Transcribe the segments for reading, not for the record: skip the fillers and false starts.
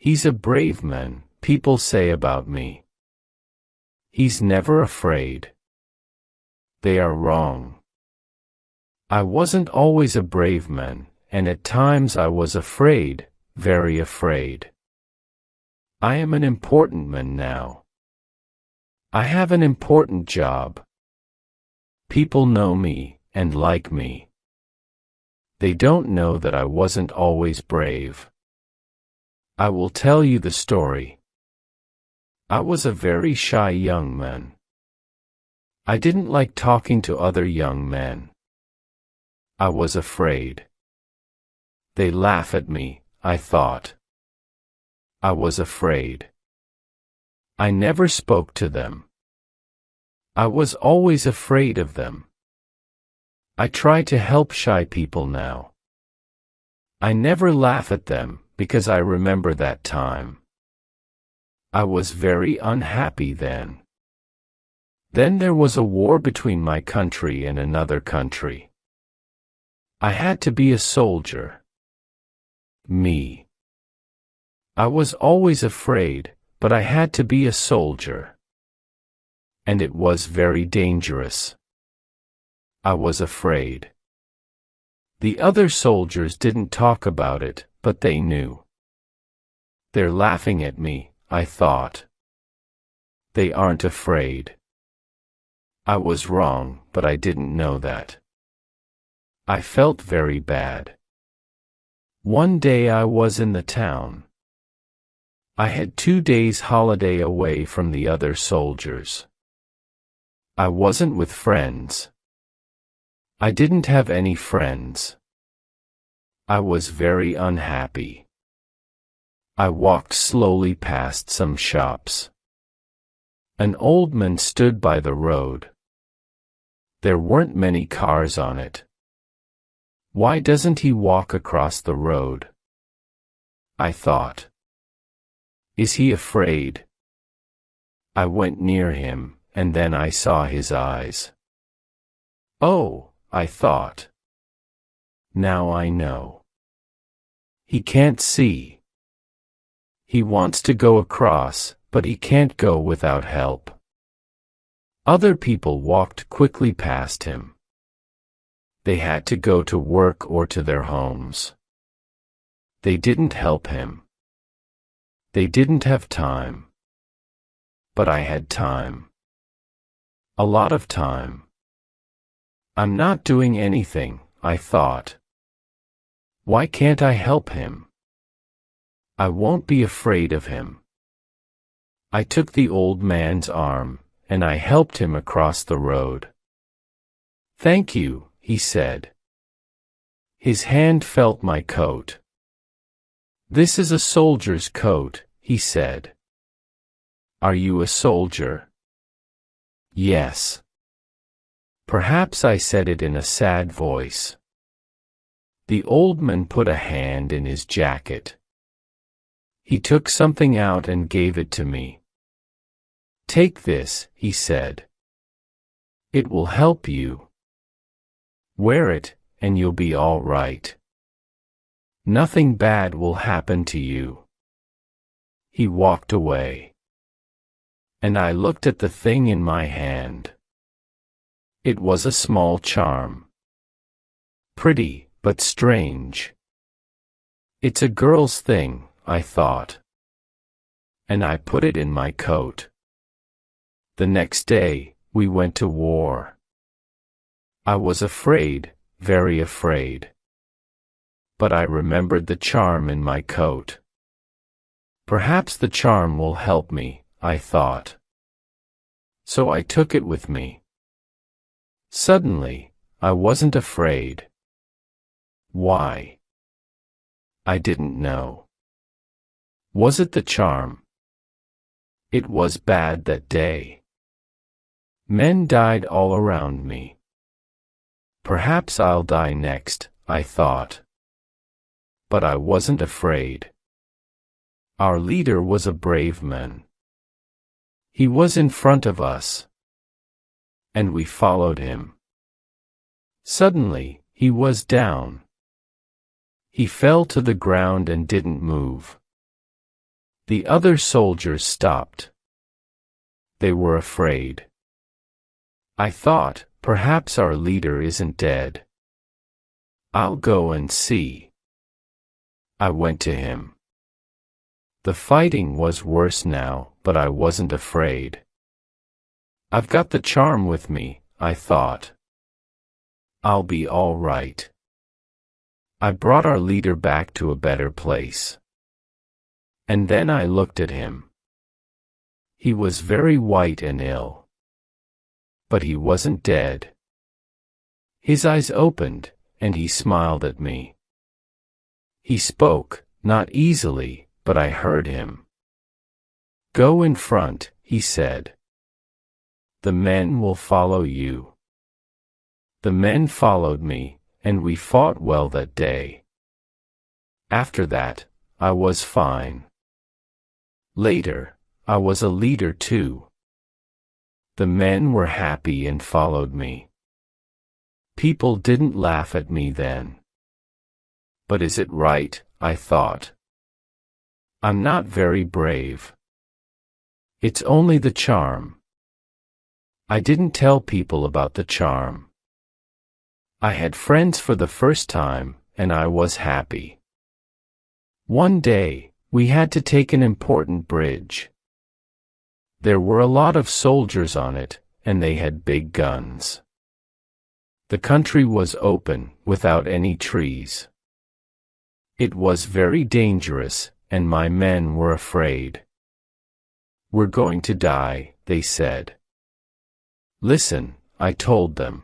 He's a brave man, people say about me. He's never afraid. They are wrong. I wasn't always a brave man, and at times I was afraid, very afraid. I am an important man now. I have an important job. People know me, and like me. They don't know that I wasn't always brave. I will tell you the story. I was a very shy young man. I didn't like talking to other young men. I was afraid. They laugh at me, I thought. I was afraid. I never spoke to them. I was always afraid of them. I try to help shy people now. I never laugh at them, because I remember that time. I was very unhappy then. Then there was a war between my country and another country. I had to be a soldier. Me. I was always afraid, but I had to be a soldier. And it was very dangerous. I was afraid. The other soldiers didn't talk about it, but they knew. They're laughing at me, I thought. They aren't afraid. I was wrong, but I didn't know that. I felt very bad. One day I was in the town. I had 2 days holiday away from the other soldiers. I wasn't with friends. I didn't have any friends. I was very unhappy. I walked slowly past some shops. An old man stood by the road. There weren't many cars on it. Why doesn't he walk across the road? I thought. Is he afraid? I went near him, and then I saw his eyes. Oh, I thought. Now I know. He can't see. He wants to go across, but he can't go without help. Other people walked quickly past him. They had to go to work or to their homes. They didn't help him. They didn't have time. But I had time. A lot of time. I'm not doing anything, I thought. Why can't I help him? I won't be afraid of him. I took the old man's arm, and I helped him across the road. Thank you, he said. His hand felt my coat. This is a soldier's coat, he said. Are you a soldier? Yes. Perhaps I said it in a sad voice. The old man put a hand in his jacket. He took something out and gave it to me. Take this, he said. It will help you. Wear it, and you'll be all right. Nothing bad will happen to you. He walked away. And I looked at the thing in my hand. It was a small charm. Pretty, but strange. It's a girl's thing, I thought. And I put it in my coat. The next day, we went to war. I was afraid, very afraid. But I remembered the charm in my coat. Perhaps the charm will help me, I thought. So I took it with me. Suddenly, I wasn't afraid. Why? I didn't know. Was it the charm? It was bad that day. Men died all around me. Perhaps I'll die next, I thought. But I wasn't afraid. Our leader was a brave man. He was in front of us. And we followed him. Suddenly, he was down. He fell to the ground and didn't move. The other soldiers stopped. They were afraid. I thought, perhaps our leader isn't dead. I'll go and see. I went to him. The fighting was worse now, but I wasn't afraid. I've got the charm with me, I thought. I'll be all right. I brought our leader back to a better place. And then I looked at him. He was very white and ill. But he wasn't dead. His eyes opened, and he smiled at me. He spoke, not easily, but I heard him. Go in front, he said. The men will follow you. The men followed me, and we fought well that day. After that, I was fine. Later, I was a leader too. The men were happy and followed me. People didn't laugh at me then. But is it right, I thought. I'm not very brave. It's only the charm. I didn't tell people about the charm. I had friends for the first time, and I was happy. One day, we had to take an important bridge. There were a lot of soldiers on it, and they had big guns. The country was open, without any trees. It was very dangerous, and my men were afraid. We're going to die, they said. Listen, I told them.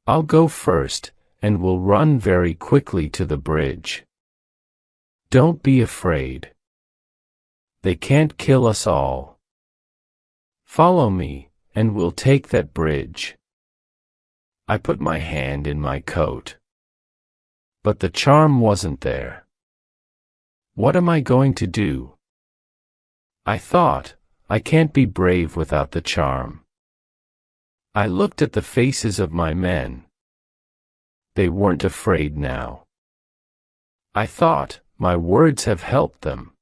I'll go first, and we'll run very quickly to the bridge. Don't be afraid. They can't kill us all. Follow me, and we'll take that bridge. I put my hand in my coat. But the charm wasn't there. What am I going to do? I thought, I can't be brave without the charm. I looked at the faces of my men. They weren't afraid now. I thought, my words have helped them.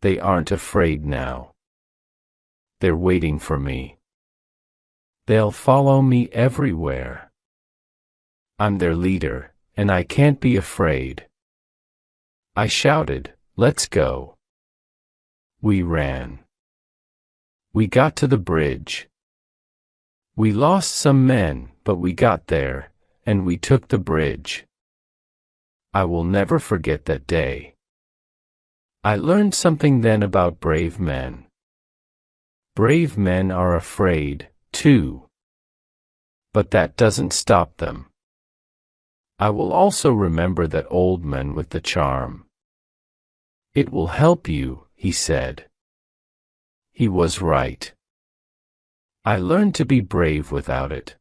They aren't afraid now. They're waiting for me. They'll follow me everywhere. I'm their leader, and I can't be afraid. I shouted, let's go. We ran. We got to the bridge. We lost some men, but we got there, and we took the bridge. I will never forget that day. I learned something then about brave men. Brave men are afraid, too. But that doesn't stop them. I will also remember that old man with the charm. It will help you, he said. He was right. I learned to be brave without it.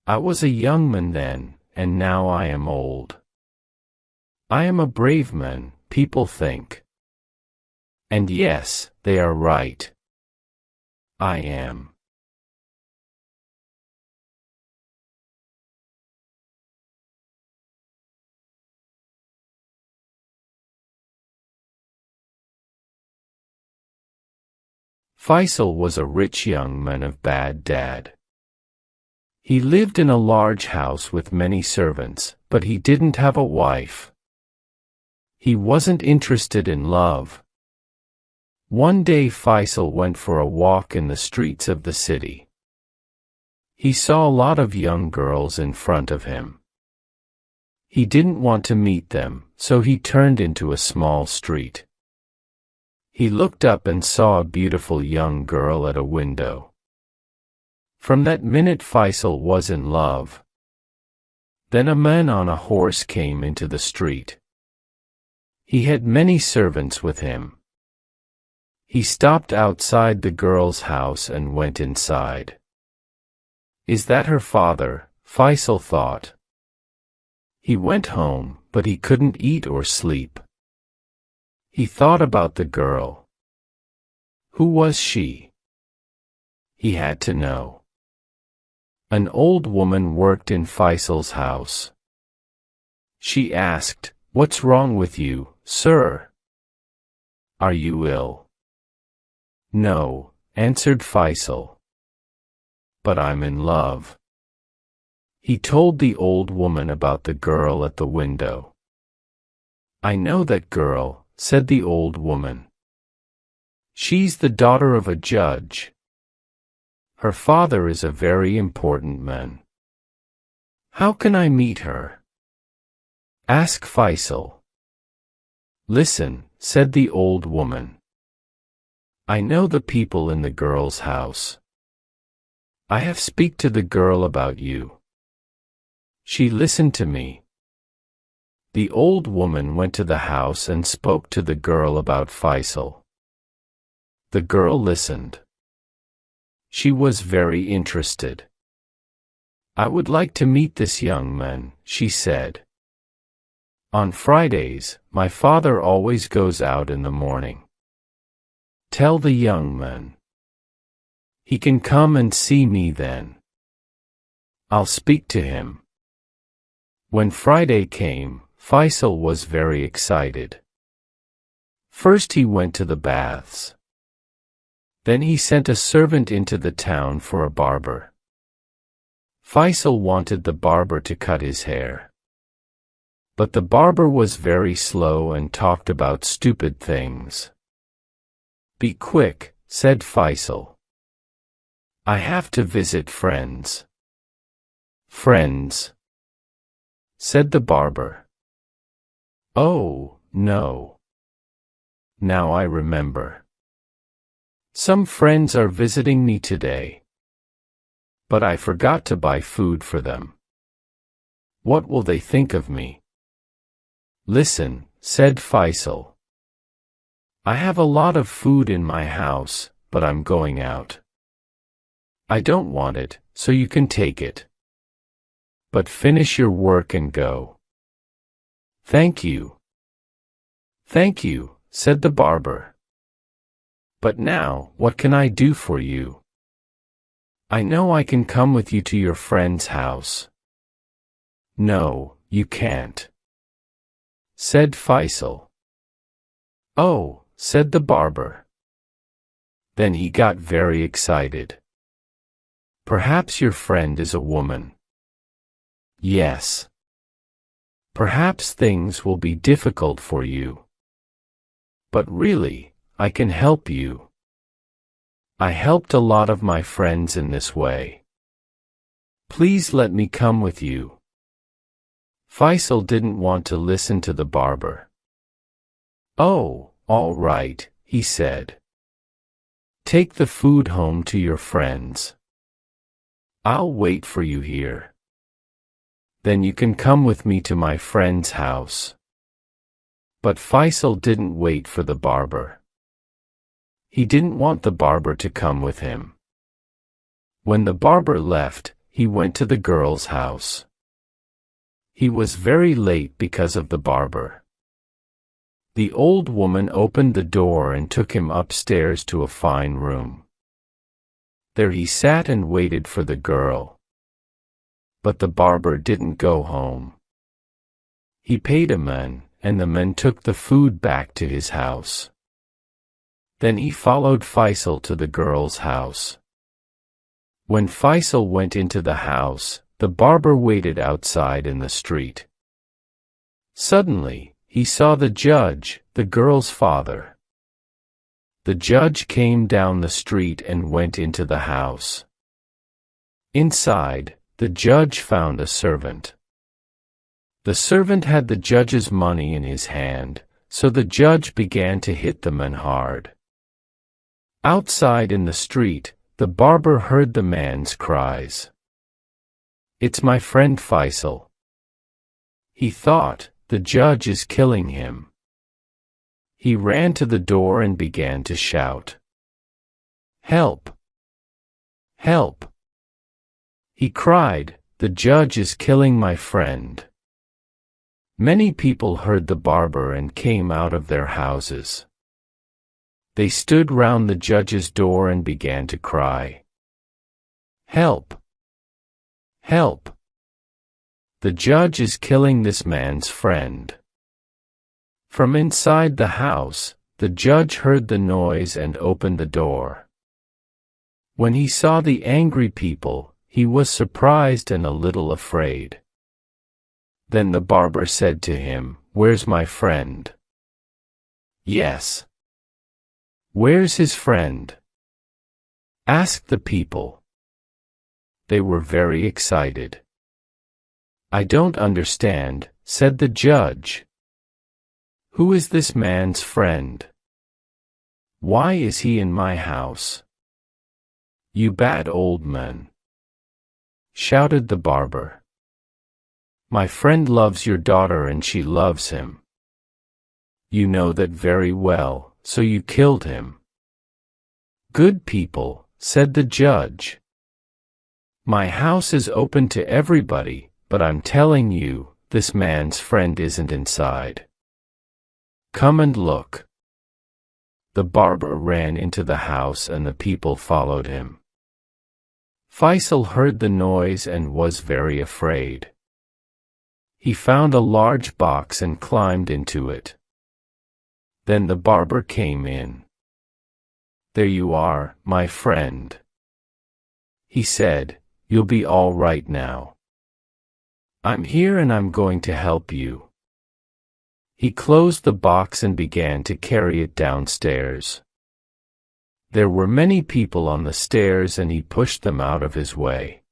I was a young man then, and now I am old. I am a brave man, people think. And yes, they are right. I am. Faisal was a rich young man of bad dad. He lived in a large house with many servants, but he didn't have a wife. He wasn't interested in love. One day Faisal went for a walk in the streets of the city. He saw a lot of young girls in front of him. He didn't want to meet them, so he turned into a small street. He looked up and saw a beautiful young girl at a window. From that minute Faisal was in love. Then a man on a horse came into the street. He had many servants with him. He stopped outside the girl's house and went inside. Is that her father? Faisal thought. He went home, but he couldn't eat or sleep. He thought about the girl. Who was she? He had to know. An old woman worked in Faisal's house. She asked, "What's wrong with you, sir?" Are you ill? No, answered Faisal. But I'm in love. He told the old woman about the girl at the window. I know that girl, said the old woman. She's the daughter of a judge. Her father is a very important man. How can I meet her? Ask Faisal. Listen, said the old woman. I know the people in the girl's house. I have speak to the girl about you. She listened to me. The old woman went to the house and spoke to the girl about Faisal. The girl listened. She was very interested. I would like to meet this young man, she said. On Fridays, my father always goes out in the morning. Tell the young man. He can come and see me then. I'll speak to him. When Friday came, Faisal was very excited. First he went to the baths. Then he sent a servant into the town for a barber. Faisal wanted the barber to cut his hair. But the barber was very slow and talked about stupid things. Be quick, said Faisal. I have to visit friends. Friends? Said the barber. Oh, no. Now I remember. Some friends are visiting me today. But I forgot to buy food for them. What will they think of me? Listen, said Faisal. I have a lot of food in my house, but I'm going out. I don't want it, so you can take it. But finish your work and go. Thank you. Thank you, said the barber. But now, what can I do for you? I know I can come with you to your friend's house. No, you can't, said Faisal. Oh, said the barber. Then he got very excited. Perhaps your friend is a woman. Yes. Perhaps things will be difficult for you. But really, I can help you. I helped a lot of my friends in this way. Please let me come with you. Faisal didn't want to listen to the barber. Oh, all right, he said. Take the food home to your friends. I'll wait for you here. Then you can come with me to my friend's house. But Faisal didn't wait for the barber. He didn't want the barber to come with him. When the barber left, he went to the girl's house. He was very late because of the barber. The old woman opened the door and took him upstairs to a fine room. There he sat and waited for the girl. But the barber didn't go home. He paid a man, and the man took the food back to his house. Then he followed Faisal to the girl's house. When Faisal went into the house, the barber waited outside in the street. Suddenly, he saw the judge, the girl's father. The judge came down the street and went into the house. Inside, the judge found a servant. The servant had the judge's money in his hand, so the judge began to hit the man hard. Outside in the street, the barber heard the man's cries. It's my friend Faisal. He thought, the judge is killing him. He ran to the door and began to shout. Help! Help! He cried, the judge is killing my friend. Many people heard the barber and came out of their houses. They stood round the judge's door and began to cry. Help! Help! The judge is killing this man's friend. From inside the house, The judge heard the noise and opened the door. When he saw the angry people, he was surprised and a little afraid. Then the barber said to him, "Where's my friend?" "Yes." "Where's his friend?" asked the people. They were very excited. "I don't understand," said the judge. "Who is this man's friend? Why is he in my house?" "You bad old man!" shouted the barber. "My friend loves your daughter and she loves him. You know that very well, so you killed him." "Good people," said the judge. "My house is open to everybody, but I'm telling you, this man's friend isn't inside. Come and look." The barber ran into the house and the people followed him. Faisal heard the noise and was very afraid. He found a large box and climbed into it. Then the barber came in. "There you are, my friend," he said. "You'll be all right now. I'm here and I'm going to help you." He closed the box and began to carry it downstairs. There were many people on the stairs and he pushed them out of his way.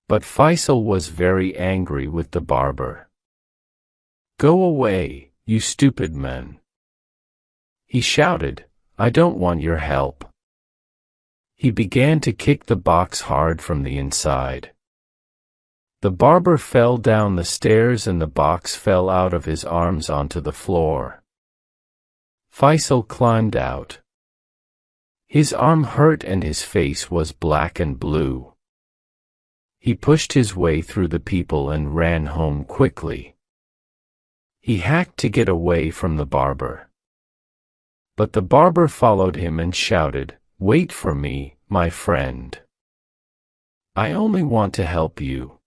But Faisal was very angry with the barber. "Go away, you stupid man!" he shouted. "I don't want your help." He began to kick the box hard from the inside. The barber fell down the stairs and the box fell out of his arms onto the floor. Faisal climbed out. His arm hurt and his face was black and blue. He pushed his way through the people and ran home quickly. He hacked to get away from the barber. But the barber followed him and shouted, "Wait for me, my friend. I only want to help you."